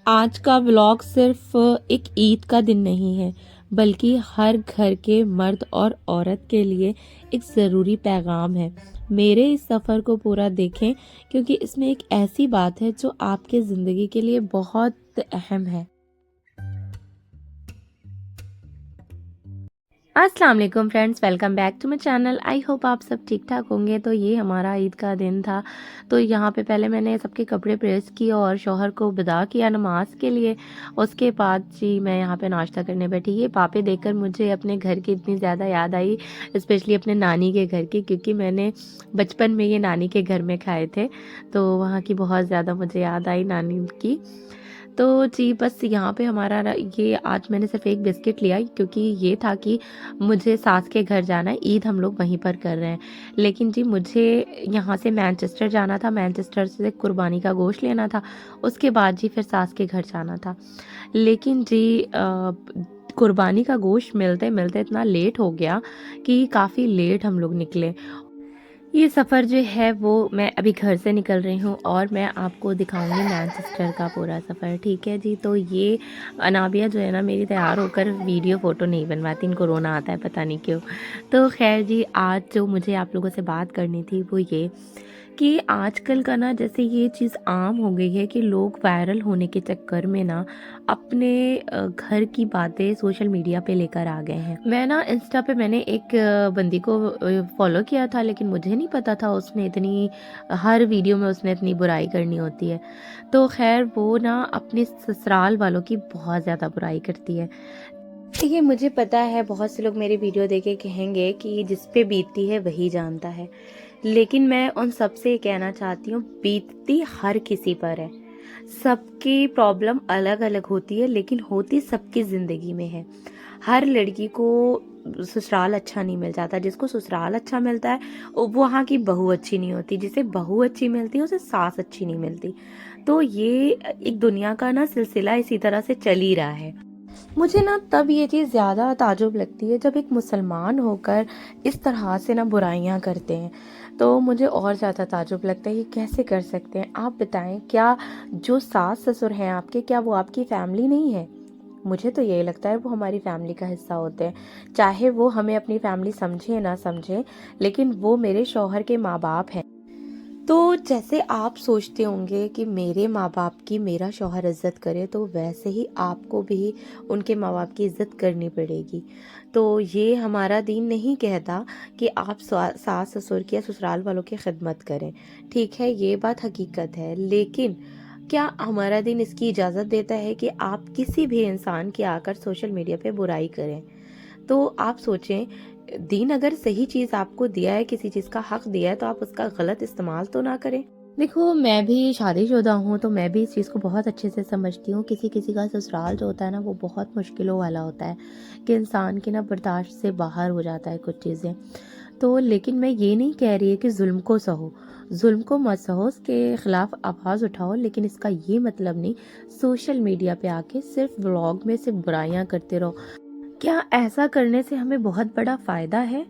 آج کا व्लॉग सिर्फ एक ईद का दिन नहीं है बल्कि हर घर के मर्द और औरत के लिए एक ज़रूरी पैगाम है। मेरे इस सफ़र को पूरा देखें क्योंकि इसमें एक ऐसी बात है जो आपके ज़िंदगी के लिए बहुत अहम है। अस्सलाम वालेकुम friends, welcome back to my channel. I hope आप सब ठीक ठाक होंगे। तो ये हमारा ईद का दिन था। तो यहाँ पे पहले मैंने सबके कपड़े प्रेस किए और शौहर को विदा किया नमाज के लिए। उसके बाद जी मैं यहाँ पे नाश्ता करने बैठी। ये पापे देखकर मुझे अपने घर की इतनी ज़्यादा याद आई, स्पेशली अपने नानी के घर की, क्योंकि मैंने बचपन में ये नानी के घर में खाए थे। तो वहाँ की बहुत ज़्यादा मुझे याद आई नानी की। तो जी बस यहाँ पे हमारा ये आज मैंने सिर्फ एक बिस्किट लिया क्योंकि ये था कि मुझे सास के घर जाना है, ईद हम लोग वहीं पर कर रहे हैं। लेकिन जी मुझे यहाँ से मैनचेस्टर जाना था, मैनचेस्टर से कुर्बानी का गोश्त लेना था, उसके बाद जी फिर सास के घर जाना था। लेकिन जी कुर्बानी का गोश्त मिलते मिलते इतना लेट हो गया कि काफ़ी लेट हम लोग निकले। ये सफ़र जो है वो मैं अभी घर से निकल रही हूँ और मैं आपको दिखाऊंगी मैनचेस्टर का पूरा सफ़र, ठीक है जी। तो ये अनाबिया जो है ना मेरी तैयार होकर वीडियो फ़ोटो नहीं बनवाती, इनको रोना आता है पता नहीं क्यों। तो खैर जी आज जो मुझे आप लोगों से बात करनी थी वो ये कि आजकल का ना जैसे ये चीज़ आम हो गई है कि लोग वायरल होने के चक्कर में ना अपने घर की बातें सोशल मीडिया पे लेकर आ गए हैं। मैं ना इंस्टा पे मैंने एक बंदी को फॉलो किया था, लेकिन मुझे नहीं पता था उसने इतनी हर वीडियो में उसने इतनी बुराई करनी होती है। तो खैर वो ना अपने ससुराल वालों की बहुत ज़्यादा बुराई करती है। देखिए मुझे पता है बहुत से लोग मेरी वीडियो देख के कहेंगे कि जिस पे बीतती है वही जानता है, लेकिन मैं उन सबसे ये कहना चाहती हूँ बीतती हर किसी पर है। सबकी प्रॉब्लम अलग अलग होती है लेकिन होती सबकी ज़िंदगी में है। हर लड़की को ससुराल अच्छा नहीं मिल जाता, जिसको ससुराल अच्छा मिलता है वो वहाँ की बहू अच्छी नहीं होती, जिसे बहू अच्छी मिलती है उसे सास अच्छी नहीं मिलती। तो ये एक दुनिया का ना सिलसिला इसी तरह से चल ही रहा है। मुझे ना तब ये चीज़ ज़्यादा ताजुब लगती है जब एक मुसलमान होकर इस तरह से ना बुराइयां करते हैं। तो मुझे और ज़्यादा ताजुब लगता है ये कैसे कर सकते हैं। आप बताएं, क्या जो सास ससुर हैं आपके, क्या वो आपकी फैमिली नहीं है? मुझे तो यही लगता है वो हमारी फैमिली का हिस्सा होते हैं। चाहे वो हमें अपनी फैमिली समझे ना समझे, लेकिन वो मेरे शौहर के माँ बाप हैं। तो जैसे आप सोचते होंगे कि मेरे माँ बाप की मेरा शौहर इज़्ज़त करे, तो वैसे ही आपको भी उनके माँ बाप की इज़्ज़त करनी पड़ेगी। तो ये हमारा दीन नहीं कहता कि आप सास ससुर की या ससुराल वालों की खिदमत करें, ठीक है, ये बात हकीकत है। लेकिन क्या हमारा दीन इसकी इजाज़त देता है कि आप किसी भी इंसान की आकर सोशल मीडिया पे बुराई करें? तो आप सोचें, दीन अगर सही चीज़ आपको दिया है, किसी चीज़ का हक दिया है, तो आप उसका गलत इस्तेमाल तो ना करें। देखो मैं भी शादीशुदा हूँ तो मैं भी इस चीज़ को बहुत अच्छे से समझती हूँ। किसी किसी का ससुराल जो होता है ना वो बहुत मुश्किलों वाला होता है कि इंसान के ना बर्दाश्त से बाहर हो जाता है कुछ चीज़ें। तो लेकिन मैं ये नहीं कह रही है कि जुल्म को सहो, जुल्म को मत सहो, उसके खिलाफ आवाज़ उठाओ, लेकिन इसका ये मतलब नहीं सोशल मीडिया पे आके सिर्फ व्लॉग में सिर्फ बुराइयां करते रहो। क्या ऐसा करने से हमें बहुत बड़ा फ़ायदा है?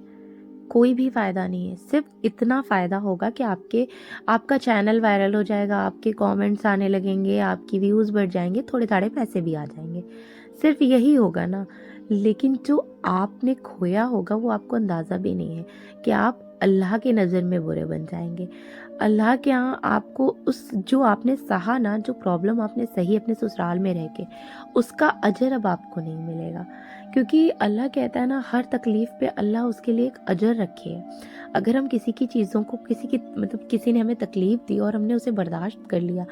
कोई भी फ़ायदा नहीं है। सिर्फ इतना फ़ायदा होगा कि आपका चैनल वायरल हो जाएगा, आपके कमेंट्स आने लगेंगे, आपकी व्यूज़ बढ़ जाएंगे, थोड़े-थोड़े पैसे भी आ जाएंगे। सिर्फ यही होगा ना। लेकिन जो आपने खोया होगा वो आपको अंदाज़ा भी नहीं है कि आप अल्लाह की नज़र में बुरे बन जाएंगे। अल्लाह के यहाँ आपको उस जो आपने सहा ना, जो प्रॉब्लम आपने सही अपने ससुराल में रह के, उसका अजर अब आपको नहीं मिलेगा। क्योंकि अल्लाह कहता है ना हर तकलीफ़ पे अल्लाह उसके लिए एक अजर रखे है। अगर हम किसी की चीज़ों को किसी ने हमें तकलीफ़ दी और हमने उसे बर्दाश्त कर लिया,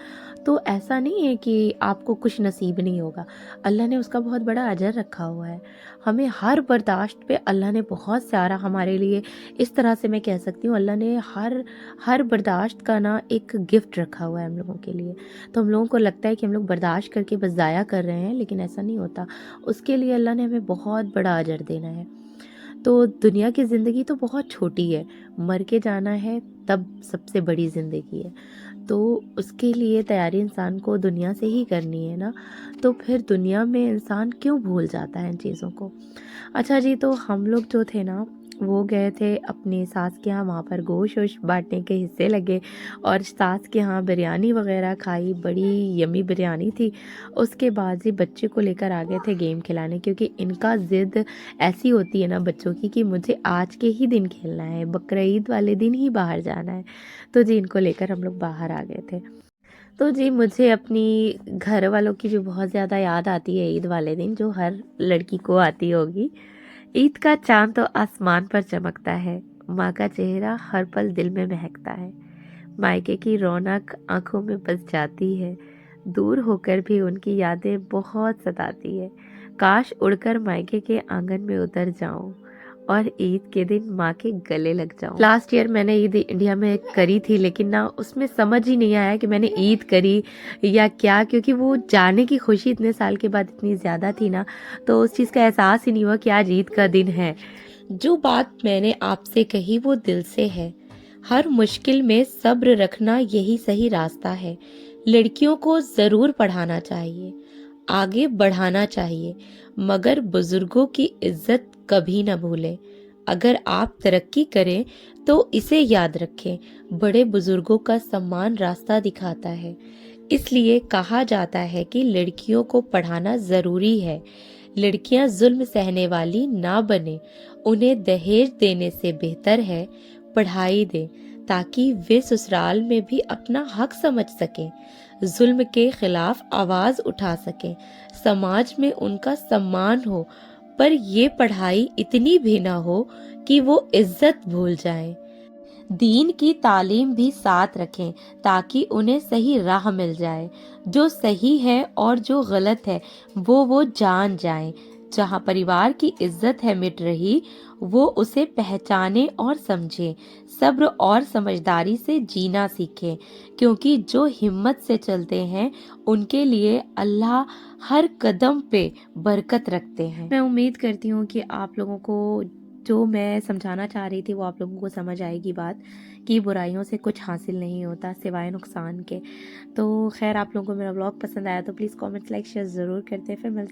तो ऐसा नहीं है कि आपको कुछ नसीब नहीं होगा। अल्लाह ने उसका बहुत बड़ा अजर रखा हुआ है। हमें हर बर्दाश्त पे अल्लाह ने बहुत सारा हमारे लिए, इस तरह से मैं कह सकती हूँ, अल्लाह ने हर हर बर्दाश्त का ना एक गिफ्ट रखा हुआ है हम लोगों के लिए। तो हम लोगों को लगता है कि हम लोग बर्दाश्त करके बस ज़ाया कर रहे हैं, लेकिन ऐसा नहीं होता। उसके लिए अल्लाह ने हमें बहुत बड़ा अजर देना है। तो दुनिया की ज़िंदगी तो बहुत छोटी है, मर के जाना है तब सबसे बड़ी ज़िंदगी है। तो उसके लिए तैयारी इंसान को दुनिया से ही करनी है ना। तो फिर दुनिया में इंसान क्यों भूल जाता है इन चीज़ों को। अच्छा जी, तो हम लोग जो थे ना وہ گئے تھے اپنی ساس کے ہاں، وہاں پر گوشت ووشت بانٹنے کے حصے لگے اور ساس کے ہاں بریانی وغیرہ کھائی، بڑی یمی بریانی تھی۔ اس کے بعد ہی بچے کو لے کر آ گئے تھے گیم کھلانے، کیونکہ ان کا ضد ایسی ہوتی ہے نا بچوں کی کہ مجھے آج کے ہی دن کھیلنا ہے، بقرعید والے دن ہی باہر جانا ہے۔ تو جی ان کو لے کر ہم لوگ باہر آ گئے تھے۔ تو جی مجھے اپنی گھر والوں کی بھی بہت زیادہ یاد آتی ہے عید والے دن، جو ہر لڑکی کو آتی ہوگی۔ عید کا چاند تو آسمان پر چمکتا ہے، ماں کا چہرہ ہر پل دل میں مہکتا ہے، مائکے کی رونق آنکھوں میں بس جاتی ہے، دور ہو کر بھی ان کی یادیں بہت ستاتی ہے، کاش اڑ کر مائکے کے آنگن میں اتر جاؤں اور عید کے دن ماں کے گلے لگ جاؤں۔ لاسٹ ایئر میں نے عید انڈیا میں کری تھی، لیکن نا اس میں سمجھ ہی نہیں آیا کہ میں نے عید کری یا کیا، کیونکہ وہ جانے کی خوشی اتنے سال کے بعد اتنی زیادہ تھی نا، تو اس چیز کا احساس ہی نہیں ہوا کہ آج عید کا دن ہے۔ جو بات میں نے آپ سے کہی وہ دل سے ہے، ہر مشکل میں صبر رکھنا یہی صحیح راستہ ہے۔ لڑکیوں کو ضرور پڑھانا چاہیے، آگے بڑھانا چاہیے، مگر بزرگوں کی عزت کبھی نہ بھولیں۔ اگر آپ ترقی کریں تو اسے یاد رکھیں، بڑے بزرگوں کا سمان راستہ دکھاتا ہے۔ اس لیے کہا جاتا ہے کہ لڑکیوں کو پڑھانا ضروری ہے۔ لڑکیاں ظلم سہنے والی نہ بنیں، انہیں دہیج دینے سے بہتر ہے پڑھائی دیں، تاکہ وہ سسرال میں بھی اپنا حق سمجھ سکیں، ظلم کے خلاف آواز اٹھا سکیں، سماج میں ان کا سمان ہو، پر یہ پڑھائی اتنی بھی نہ ہو کہ وہ عزت بھول جائیں۔ دین کی تعلیم بھی ساتھ رکھیں تاکہ انہیں صحیح راہ مل جائے، جو صحیح ہے اور جو غلط ہے وہ جان جائیں۔ جہاں پریوار کی عزت ہے مٹ رہی، وہ اسے پہچانے اور سمجھیں، صبر اور سمجھداری سے جینا سیکھیں، کیونکہ جو ہمت سے چلتے ہیں ان کے لیے اللہ ہر قدم پہ برکت رکھتے ہیں۔ میں امید کرتی ہوں کہ آپ لوگوں کو جو میں سمجھانا چاہ رہی تھی وہ آپ لوگوں کو سمجھ آئے گی بات، کہ برائیوں سے کچھ حاصل نہیں ہوتا سوائے نقصان کے۔ تو خیر، آپ لوگوں کو میرا ولاگ پسند آیا تو پلیز کامنٹس، لائک، شیئر ضرور کرتے ہیں۔ پھر ملتے